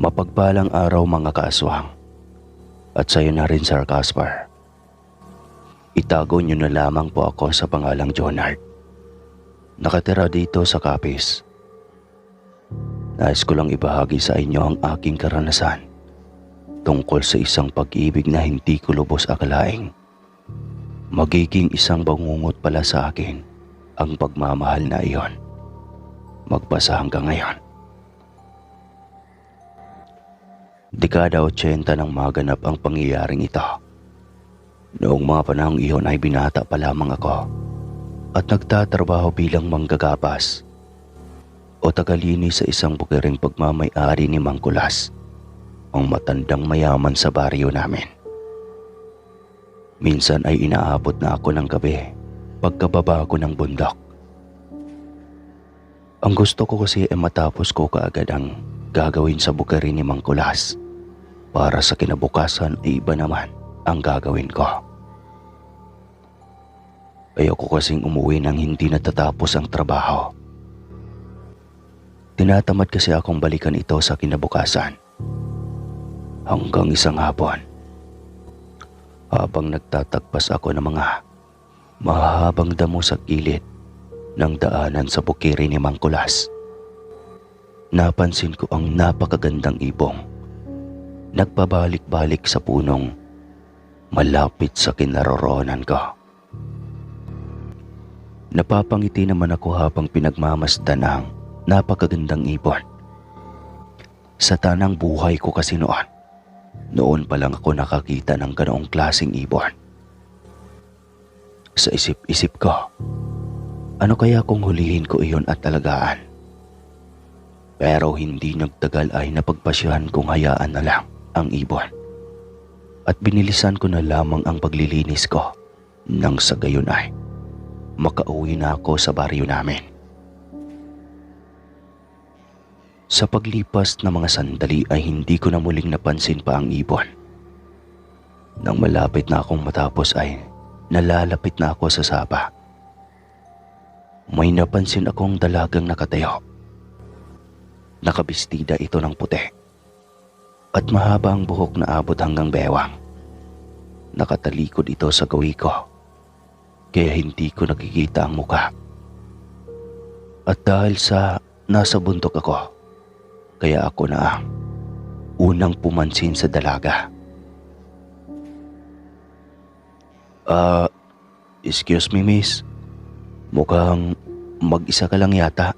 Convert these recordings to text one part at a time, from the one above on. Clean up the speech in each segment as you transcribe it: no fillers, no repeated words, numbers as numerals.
Mapagpalang araw mga kaaswang. At sayo na rin Sir Casper. Itago niyo na lamang po ako sa pangalang Jonard. Nakatira dito sa Capiz. Nais ko lang ibahagi sa inyo ang aking karanasan tungkol sa isang pag-ibig na hindi ko lubos akalaing magiging isang bangungot pala sa akin ang pagmamahal na iyon. Magpasa hanggang ngayon. Dekada 80 nang maganap ang pangyayaring ito. Noong mga panahong iyon ay binata pa lamang ako at nagtatrabaho bilang manggagapas o tagalini sa isang bukiring pagmamay-ari ni Mang Kulas, ang matandang mayaman sa baryo namin. Minsan ay inaabot na ako ng gabi pagkababa ko ng bundok. Ang gusto ko kasi ay matapos ko kaagad ang gagawin sa bukiring ni Mang Kulas para sa kinabukasan ay iba naman ang gagawin ko. Ayoko kasing umuwi nang hindi natatapos ang trabaho. Tinatamad kasi akong balikan ito sa kinabukasan. Hanggang isang hapon, habang nagtatagpas ako ng mga mahahabang damo sa gilid ng daanan sa bukirin ni Mang Kulas, napansin ko ang napakagandang ibong nagpabalik-balik sa punong malapit sa kinaroroonan ko. Napapangiti naman ako habang pinagmamasdan ang napakagandang ibon. Sa tanang buhay ko kasi noon pa lang ako nakakita ng ganoong klaseng ibon. Sa isip-isip ko, ano kaya kung hulihin ko iyon at alagaan? Pero hindi nagtagal ay napagpasyahan kong hayaan na lang ang ibon. At binilisan ko na lamang ang paglilinis ko nang sa gayon ay makauwi na ako sa baryo namin. Sa paglipas ng mga sandali ay hindi ko na muling napansin pa ang ibon. Nang malapit na akong matapos ay nalalapit na ako sa sapa. May napansin akong dalagang nakatayo. Nakabistida ito ng puti at mahaba ang buhok na abot hanggang bewang. Nakatalikod ito sa gawi ko, kaya hindi ko nakikita ang muka. At dahil sa nasa bundok ako, kaya ako na ang unang pumansin sa dalaga. Excuse me miss, mukhang mag-isa ka lang yata.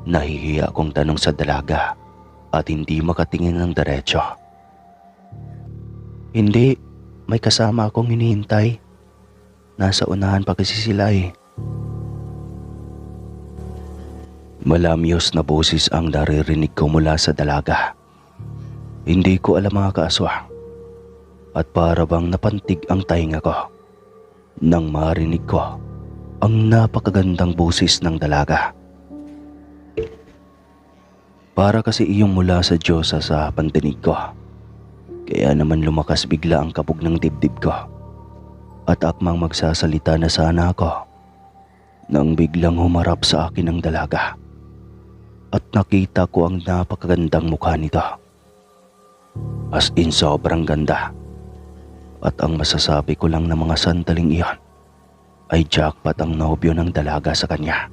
Nahihiya akong tanong sa dalaga at hindi makatingin ng diretso. Hindi, may kasama akong hinihintay. Nasa unahan pa kasi sila eh. Malamyos na boses ang naririnig ko mula sa dalaga. Hindi ko alam mga kaaswang at para bang napantig ang tainga ko nang marinig ko ang napakagandang boses ng dalaga. Para kasi iyong mula sa Diyosa sa pandinig ko. Kaya naman lumakas bigla ang kabog ng dibdib ko at akmang magsasalita na sana ako nang biglang humarap sa akin ang dalaga at nakita ko ang napakagandang mukha nito. As in sobrang ganda. At ang masasabi ko lang na mga sandaling iyon ay jackpot ang nobyo ng dalaga sa kanya.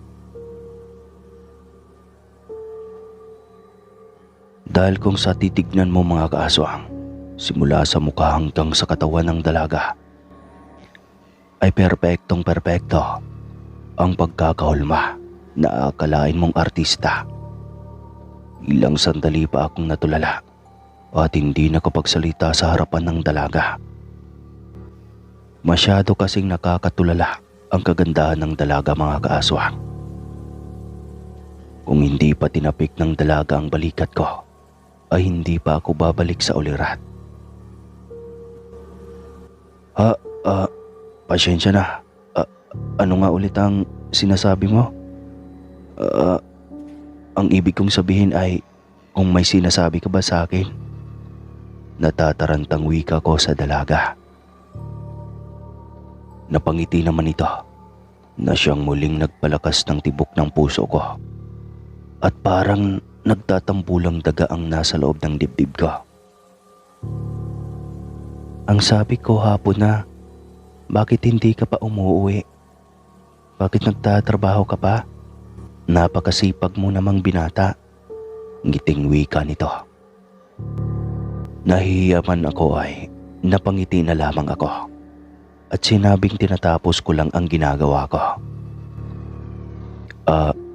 Dahil kung sa titignan mo mga kaaswang, simula sa mukha hanggang sa katawan ng dalaga, ay perpektong-perpekto ang pagkakahulma na akalain mong artista. Ilang sandali pa akong natulala at hindi nakapagsalita sa harapan ng dalaga. Masyado kasing nakakatulala ang kagandahan ng dalaga mga kaaswang. Kung hindi pa tinapik ng dalaga ang balikat ko, ay hindi pa ako babalik sa ulirat. Pasensya na. Ano nga ulit ang sinasabi mo? Ang ibig kong sabihin ay kung may sinasabi ka ba sa akin? Natatarantang wika ko sa dalaga. Napangiti naman ito na siyang muling nagpalakas ng tibok ng puso ko at parang nagtatambulang daga ang nasa loob ng dibdib ko. Ang sabi ko hapon na, bakit hindi ka pa umuwi? Bakit nagtatrabaho ka pa? Napakasipag mo namang binata. Ngiting wika nito. Nahihiya man ako ay napangiti na lamang ako at sinabing tinatapos ko lang ang ginagawa ko.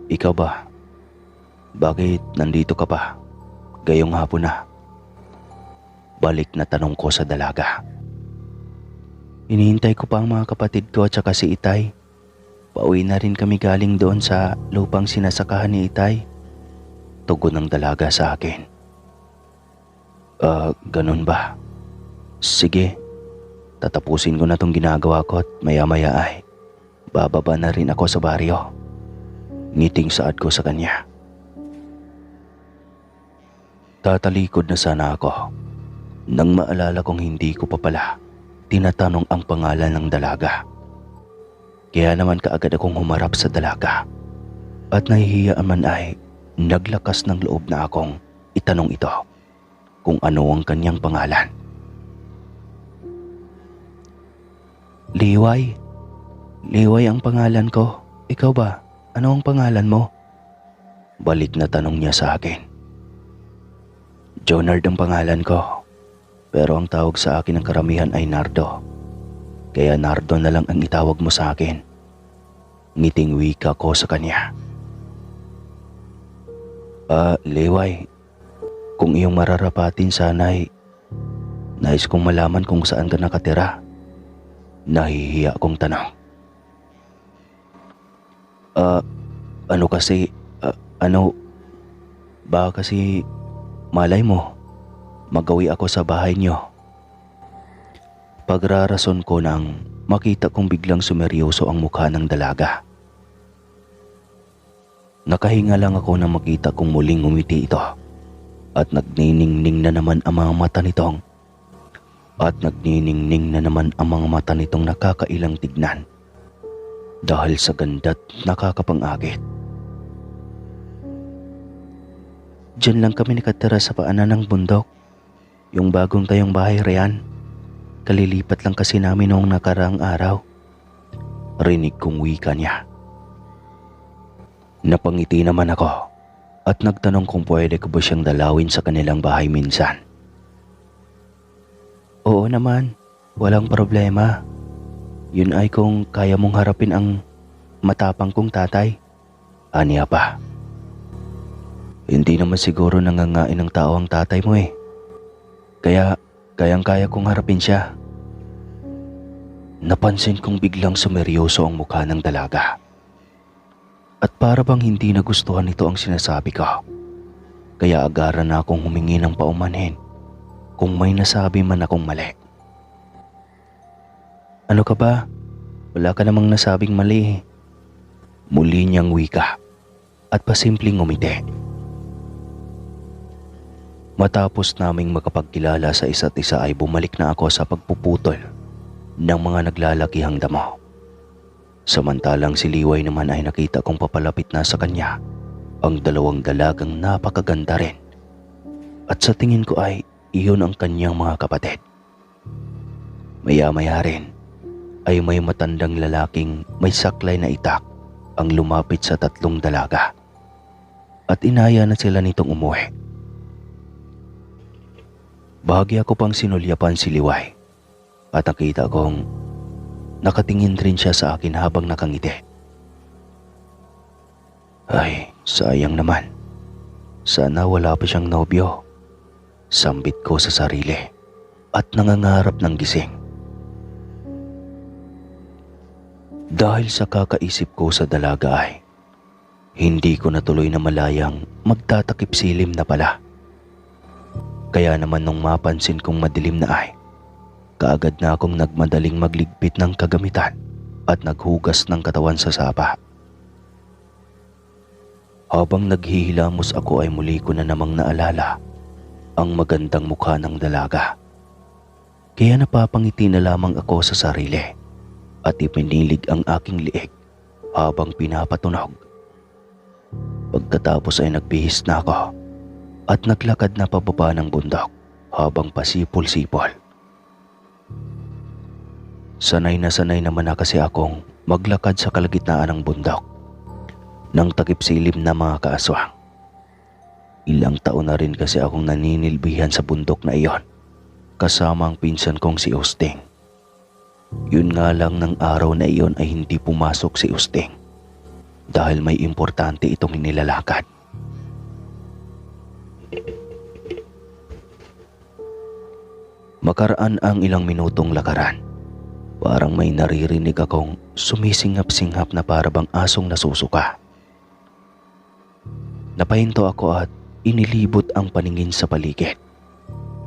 Ikaw ba? Bakit nandito ka pa? Gayong hapon na. Balik na tanong ko sa dalaga. Hinihintay ko pa ang mga kapatid ko at saka si Itay. Pauwi na rin kami galing doon sa lupang sinasakahan ni Itay. Tugon ng dalaga sa akin. Ganun ba? Sige, tatapusin ko na tong ginagawa ko at maya-maya ay bababa na rin ako sa baryo. Ngiting saad ko sa kanya. Tatalikod na sana ako nang maalala kong hindi ko pa pala tinatanong ang pangalan ng dalaga. Kaya naman kaagad akong humarap sa dalaga at nahihiyaan man ay naglakas ng loob na akong itanong ito kung ano ang kanyang pangalan. Liway. Liway ang pangalan ko. Ikaw ba? Ano ang pangalan mo? Balik na tanong niya sa akin. Jonard ang pangalan ko. Pero ang tawag sa akin ng karamihan ay Nardo. Kaya Nardo na lang ang itawag mo sa akin. Ngiting wika ko sa kanya. Liway. Kung iyong mararapatin sana ay nais kong malaman kung saan ka nakatira. Nahihiya akong tanong. Baka kasi malay mo, magawi ako sa bahay niyo. Pagrarason ko nang makita kong biglang sumeryoso ang mukha ng dalaga. Nakahinga lang ako nang makita kong muling ngumiti ito at nagniningning na naman ang mga mata nitong nakakailang tignan dahil sa ganda't nakakapangakit. Diyan lang kami nakatira sa paanan ng bundok. Yung bagong tayong bahay riyan. Kalilipat lang kasi namin noong nakaraang araw. Rinig kong wika niya. Napangiti naman ako at nagtanong kung pwede ko ba siyang dalawin sa kanilang bahay minsan. Oo naman, walang problema. Yun ay kung kaya mong harapin ang matapang kong tatay. Aniya pa. Hindi naman siguro nangangain ng tao ang tatay mo eh. Kaya kayang-kaya kong harapin siya. Napansin kong biglang sumeryoso ang mukha ng dalaga. At para bang hindi nagustuhan nito ang sinasabi ko. Kaya agaran na akong humingi ng paumanhin kung may nasabi man akong mali. Ano ka ba? Wala ka namang nasabing mali eh. Muli niyang wika at pasimpleng ngumiti. Matapos naming makapagkilala sa isa't isa ay bumalik na ako sa pagpuputol ng mga naglalakihang damo. Samantalang si Liway naman ay nakita kong papalapit na sa kanya ang dalawang dalagang napakaganda rin. At sa tingin ko ay iyon ang kanyang mga kapatid. Maya-maya rin ay may matandang lalaking may saklay na itak ang lumapit sa tatlong dalaga. At inaya na sila nitong umuwi. Bahagi ako pang sinulyapan si Liway at nakita kong nakatingin rin siya sa akin habang nakangiti. Ay, sayang naman. Sana wala pa siyang nobyo. Sambit ko sa sarili at nangangarap ng gising. Dahil sa kakaisip ko sa dalaga ay hindi ko natuloy na malayang magtatakip silim na pala. Kaya naman nung mapansin kong madilim na ay, kaagad na akong nagmadaling magligpit ng kagamitan at naghugas ng katawan sa sapa. Habang naghihilamos ako ay muli ko na namang naalala ang magandang mukha ng dalaga. Kaya napapangiti na lamang ako sa sarili at ipinilig ang aking liig habang pinapatunog. Pagkatapos ay nagbihis na ako at naglakad na pababa ng bundok habang pasipol-sipol. Sanay naman na kasi akong maglakad sa kalagitnaan ng bundok ng takip-silim na mga kaaswang. Ilang taon na rin kasi akong naninilbihan sa bundok na iyon kasama ang pinsan kong si Usting. Yun nga lang ng araw na iyon ay hindi pumasok si Usting dahil may importante itong nilalakad. Makaraan ang ilang minutong lakaran, parang may naririnig akong sumisingap-singap na parabang asong nasusuka. Napahinto ako at inilibot ang paningin sa paligid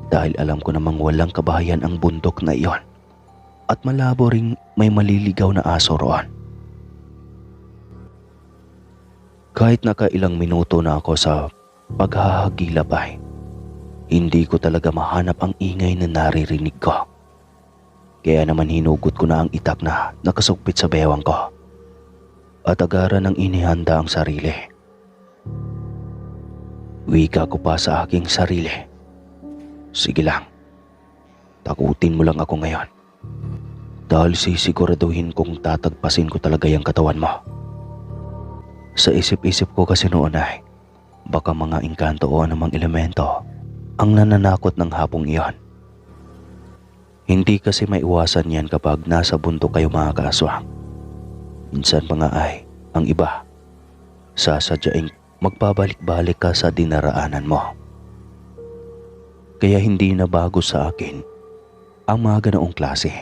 dahil alam ko namang walang kabahayan ang bundok na iyon at malabo ring may maliligaw na aso roon. Kahit nakailang minuto na ako sa paghahagilap ay hindi ko talaga mahanap ang ingay na naririnig ko. Kaya naman hinugot ko na ang itak na nakasugpit sa bewang ko at agaran ng inihanda ang sarili. Wika ko pa sa aking sarili. Sige lang, takutin mo lang ako ngayon dahil sisiguraduhin kong tatagpasin ko talaga yung katawan mo. Sa isip-isip ko kasi noon ay baka mga engkanto o anumang elemento ang nananakot ng hapong iyon. Hindi kasi maiwasan yan kapag nasa bundok kayo mga kaaswang. Minsan pa nga ay ang iba sasadyaing magpabalik-balik ka sa dinaraanan mo. Kaya hindi na bago sa akin ang mga ganoong klase.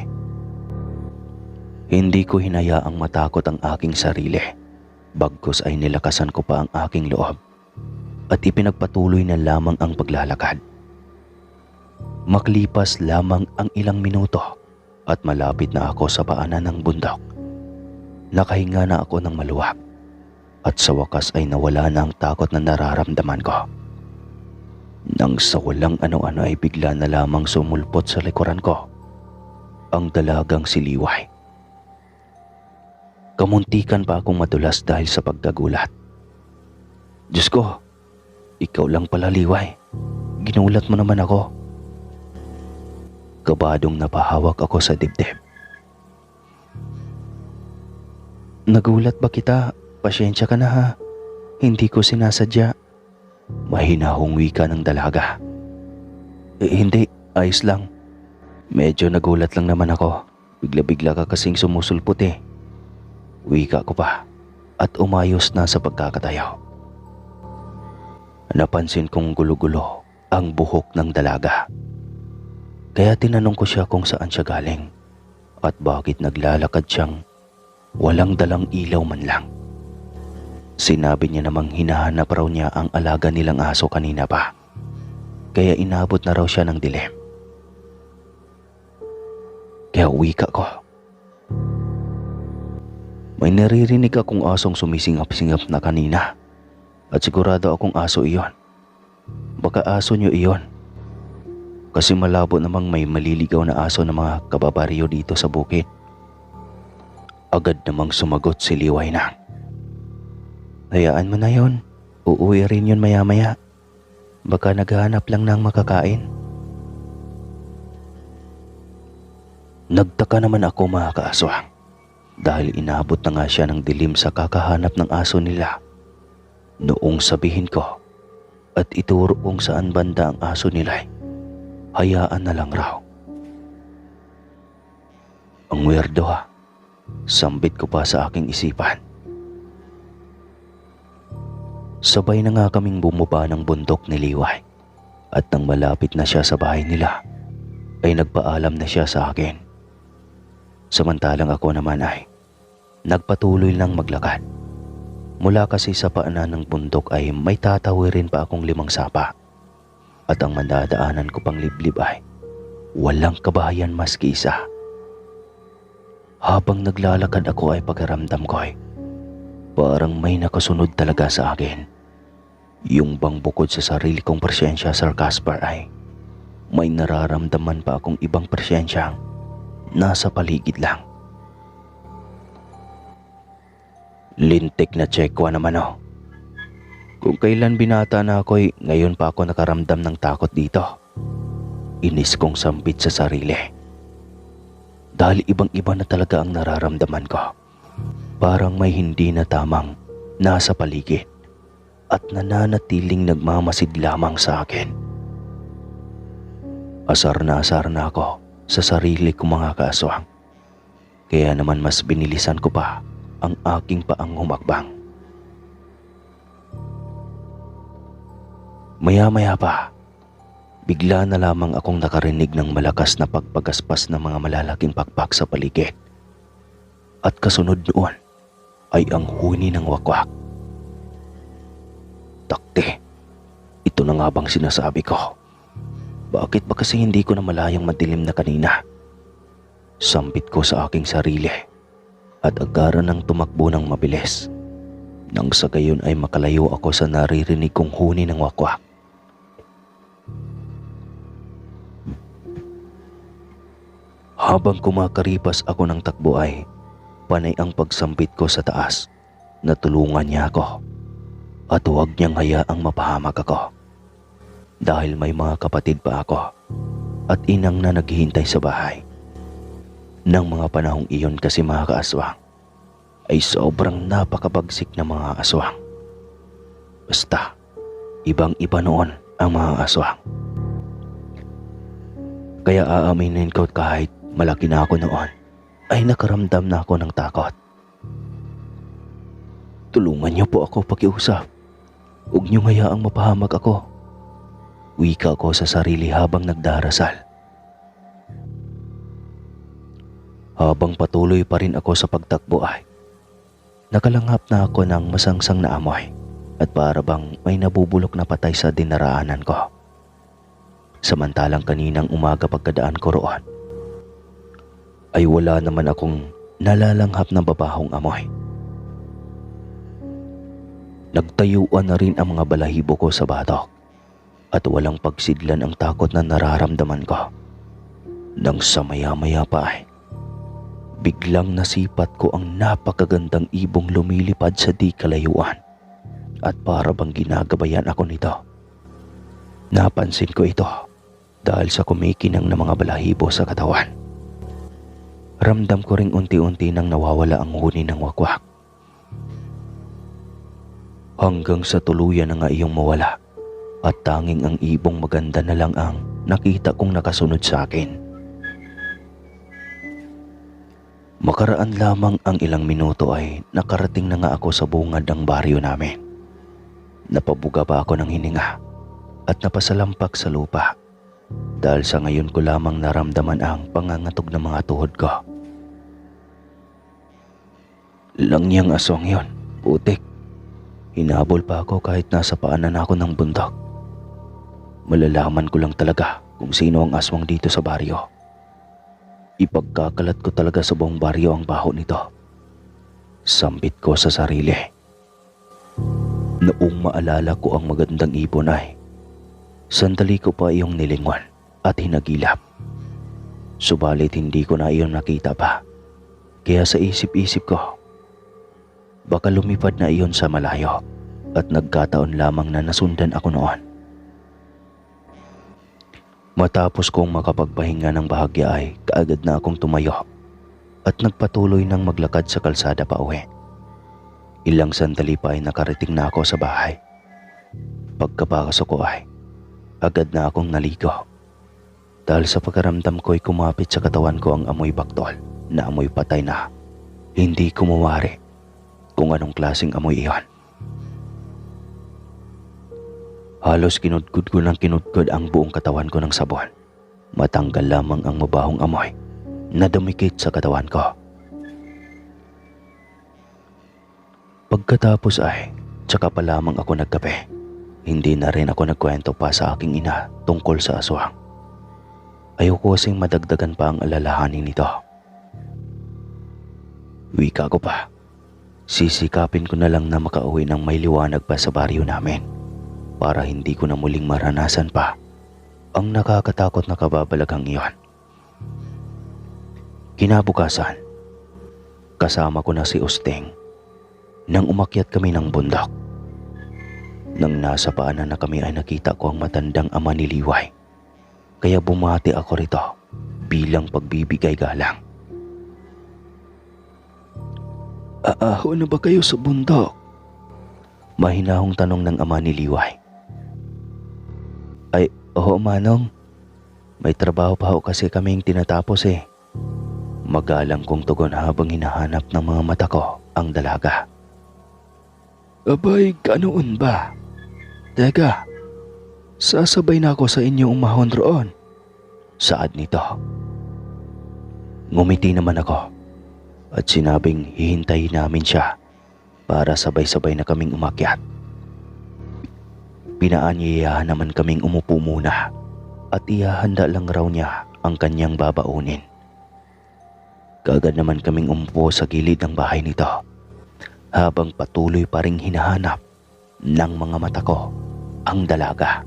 Hindi ko hinayaang matakot ang aking sarili. Bagkus ay nilakasan ko pa ang aking loob at ipinagpatuloy na lamang ang paglalakad. Maklipas lamang ang ilang minuto at malapit na ako sa paanan ng bundok. Nakahinga na ako ng maluwag at sa wakas ay nawala na ang takot na nararamdaman ko. Nang sa walang ano-ano ay bigla na lamang sumulpot sa likuran ko ang dalagang si Liway. Kamuntikan pa akong madulas dahil sa pagkagulat. Diyos ko, ikaw lang pala Liway. Ginulat mo naman ako. Kabadong napahawak ako sa dibdib. Nagulat ba kita? Pasyensya ka na ha. Hindi ko sinasadya. Mahinahong wika ng dalaga. Hindi, ayos lang. Medyo nagulat lang naman ako. Bigla-bigla ka kasing sumusulpot eh. Wika ko pa at umayos na sa pagkakatayo. Napansin kong gulo-gulo ang buhok ng dalaga. Kaya tinanong ko siya kung saan siya galing at bakit naglalakad siyang walang dalang ilaw man lang. Sinabi niya namang hinahanap raw niya ang alaga nilang aso kanina pa. Kaya inabot na raw siya ng dilim. Kaya wika ko. May naririnig akong asong sumisingap-singap na kanina at sigurado akong aso iyon. Baka aso niyo iyon. Kasi malabo namang may maliligaw na aso ng mga kababaryo dito sa bukid. Agad namang sumagot si Liway na. Hayaan mo na yon. Uuwi rin yun maya-maya. Baka naghahanap lang ng makakain. Nagtaka naman ako mga kaaswang dahil inabot na nga siya ng dilim sa kakahanap ng aso nila. Noong sabihin ko at ituro kung saan banda ang aso nila, hayaan na lang raw. Ang weirdo ha. Sambit ko pa sa aking isipan. Sabay na nga kaming bumaba ng bundok ni Liway at nang malapit na siya sa bahay nila ay nagpaalam na siya sa akin. Samantalang ako naman ay nagpatuloy lang maglakad. Mula kasi sa paanan ng bundok ay may tatawirin pa akong 5 sapa at ang madadaanan ko pang liblib ay walang kabahayan maski isa. Habang naglalakad ako ay pagkaramdam ko ay parang may nakasunod talaga sa akin. Yung bang bukod sa sarili kong presensya, Sir Caspar, ay may nararamdaman pa akong ibang presensyang nasa paligid lang. Lintik na tsekwa naman oh. Kung kailan binata na ako'y ngayon pa ako nakaramdam ng takot dito. Inis kong sampit sa sarili. Dahil ibang-iba na talaga ang nararamdaman ko. Parang may hindi na tamang nasa paligid at nananatiling nagmamasid lamang sa akin. Asar na ako sa sarili kong mga kaaswang. Kaya naman mas binilisan ko pa ang aking paang humakbang. Maya-maya pa, bigla na lamang akong nakarinig ng malakas na pagpagaspas ng mga malalaking pakpak sa paligid. At kasunod noon ay ang huni ng wakwak. Takte, ito na nga bang sinasabi ko? Bakit ba kasi hindi ko na malayang madilim na kanina? Sampit ko sa aking sarili at agaran ng tumakbo ng mabilis. Nang sa gayon ay makalayo ako sa naririnig kong huni ng wakwak. Habang kumakaripas ako ng takbo ay panay ang pagsampit ko sa taas na tulungan niya ako at huwag niyang hayaang mapahamak ako. Dahil may mga kapatid pa ako at inang na naghihintay sa bahay. Nang mga panahong iyon kasi mga kaaswang ay sobrang napakabagsik na mga aswang. Basta, ibang-iba noon ang mga aswang. Kaya aaminin ko kahit malaki na ako noon, ay nakaramdam na ako ng takot. Tulungan niyo po ako pakiusap. Huwag niyo hayaang mapahamak ako. Wika ko sa sarili habang nagdarasal. Habang patuloy pa rin ako sa pagtakbo ay nakalanghap na ako ng masangsang na amoy at para bang may nabubulok na patay sa dinaraanan ko. Samantalang kaninang umaga pagkadaan ko roon ay wala naman akong nalalanghap na babahong amoy. Nagtayuan na rin ang mga balahibo ko sa batok at walang pagsidlan ang takot na nararamdaman ko. Nang sa maya-maya pa ay biglang nasipat ko ang napakagandang ibong lumilipad sa di kalayuan at para bang ginagabayan ako nito. Napansin ko ito dahil sa kumikinang na mga balahibo sa katawan. Ramdam ko ring unti-unti nang nawawala ang huni ng wakwak. Hanggang sa tuluyan na nga iyong mawala at tanging ang ibong maganda na lang ang nakita kong nakasunod sa akin. Makaraan lamang ang ilang minuto ay nakarating na nga ako sa bungad ng baryo namin. Napabuga pa ako ng hininga at napasalampak sa lupa dahil sa ngayon ko lamang naramdaman ang pangangatog ng mga tuhod ko. Langyang aswang yon, putik. Hinabol pa ako kahit nasa paanan ako ng bundok. Malalaman ko lang talaga kung sino ang aswang dito sa baryo. Ipagkakalat ko talaga sa buong baryo ang baho nito. Sambit ko sa sarili. Noong maalala ko ang magandang ibon ay sandali ko pa iyong nilingon at hinagilap. Subalit hindi ko na iyon nakita pa. Kaya sa isip-isip ko, baka lumipad na iyon sa malayo at nagkataon lamang na nasundan ako noon. Matapos kong makapagpahinga ng bahagya ay kaagad na akong tumayo at nagpatuloy ng maglakad sa kalsada pa uwi. Ilang sandali pa ay nakarating na ako sa bahay. Pagkapasok ko ay agad na akong naligo. Dahil sa pagkaramdam ko ay kumapit sa katawan ko ang amoy baktol na amoy patay na hindi ko mawari kung anong klaseng amoy iyon. Halos kinudkod ko ng kinudkod ang buong katawan ko ng sabon. Matanggal lamang ang mabahong amoy na dumikit sa katawan ko. Pagkatapos ay tsaka pa lamang ako nagkape. Hindi na rin ako nagkwento pa sa aking ina tungkol sa aswang. Ayoko kasing madagdagan pa ang alalahanin nito. Wika ko pa. Sisikapin ko na lang na makauwi ng may liwanag pa sa baryo namin para hindi ko na muling maranasan pa ang nakakatakot na kababalaghang iyon. Kinabukasan, kasama ko na si Usteng nang umakyat kami ng bundok. Nang nasa paanan na kami ay nakita ko ang matandang ama ni Liway. Kaya bumati ako rito bilang pagbibigay galang. Aaho na ba kayo sa bundok? Mahinahong tanong ng ama ni Liway. Ay, oo manong. May trabaho pa ho kasi kaming tinatapos eh. Magalang kong tugon habang hinahanap ng mga mata ko ang dalaga. Abay, ganoon ba? Teka, sasabay na ako sa inyo umahon roon. Saad nito. Ngumiti naman ako at sinabing hihintayin namin siya para sabay-sabay na kaming umakyat. Pinaanyayahan naman kaming umupo muna at ihahanda lang raw niya ang kanyang babaunin. Kaagad naman kaming umupo sa gilid ng bahay nito habang patuloy pa ring hinahanap ng mga mata ko ang dalaga.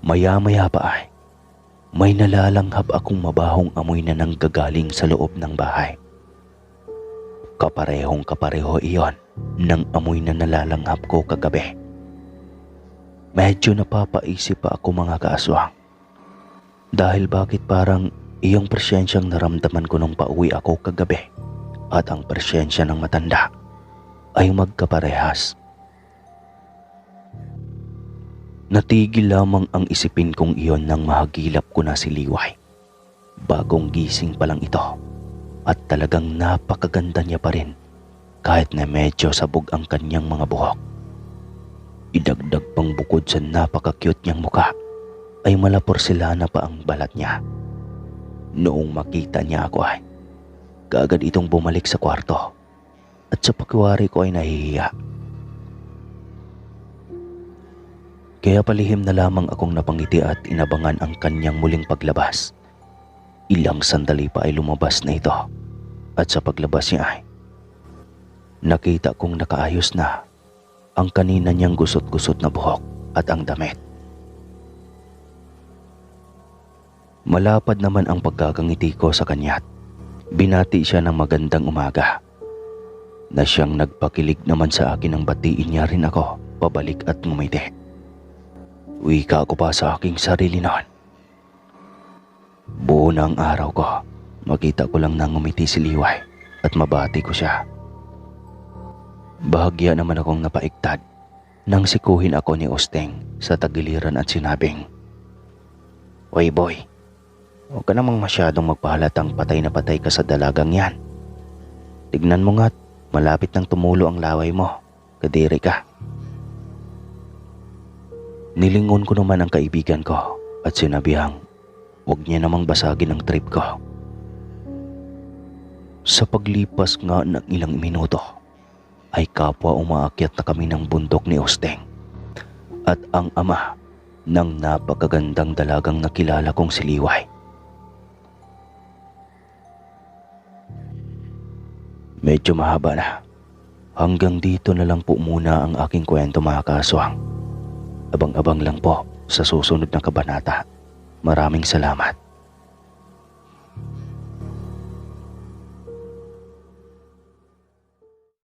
Maya-maya pa ay may nalalanghap akong mabahong amoy na nanggagaling sa loob ng bahay. Kaparehong kapareho iyon ng amoy na nalalanghap ko kagabi. Medyo napapaisip pa ako mga kaaswang. Dahil bakit parang iyong presyensyang naramdaman ko nung pauwi ako kagabi at ang presyensya ng matanda ay magkaparehas. Natigil lamang ang isipin kong iyon nang mahagilap ko na si Liway. Bagong gising pa lang ito at talagang napakaganda niya pa rin kahit na medyo sabog ang kanyang mga buhok. Idagdag pang bukod sa napaka-cute niyang mukha ay malaporselana pa ang balat niya. Noong makita niya ako ay kaagad itong bumalik sa kwarto at sa pakiwari ko ay nahihiya. Kaya palihim na lamang akong napangiti at inabangan ang kanyang muling paglabas. Ilang sandali pa ay lumabas na ito at sa paglabas niya ay nakita kong nakaayos na ang kanina niyang gusot-gusot na buhok at ang damit. Malapad naman ang pagkakangiti ko sa kanya at binati siya ng magandang umaga na siyang nagpakilig naman sa akin ng batiin niya rin ako pabalik at ngumiti. Wika ko pa sa aking sarili noon. Buo na ang araw ko, makita ko lang nang ngumiti si Liway at mabati ko siya. Bahagya naman akong napaigtad nang sikuhin ako ni Usteng sa tagiliran at sinabing, "Oy boy, huwag ka namang masyadong magpahalatang patay na patay ka sa dalagang yan. Tignan mo nga't malapit nang tumulo ang laway mo, kadiri ka." Nilingon ko naman ang kaibigan ko at sinabihang huwag niya namang basagin ang trip ko. Sa paglipas nga ng ilang minuto ay kapwa umaakyat na kami ng bundok ni Usteng at ang ama ng napakagandang dalagang nakilala kong si Liway. Medyo mahaba na. Hanggang dito na lang po muna ang aking kwento mga kaaswang. Abang-abang lang po sa susunod na kabanata. Maraming salamat.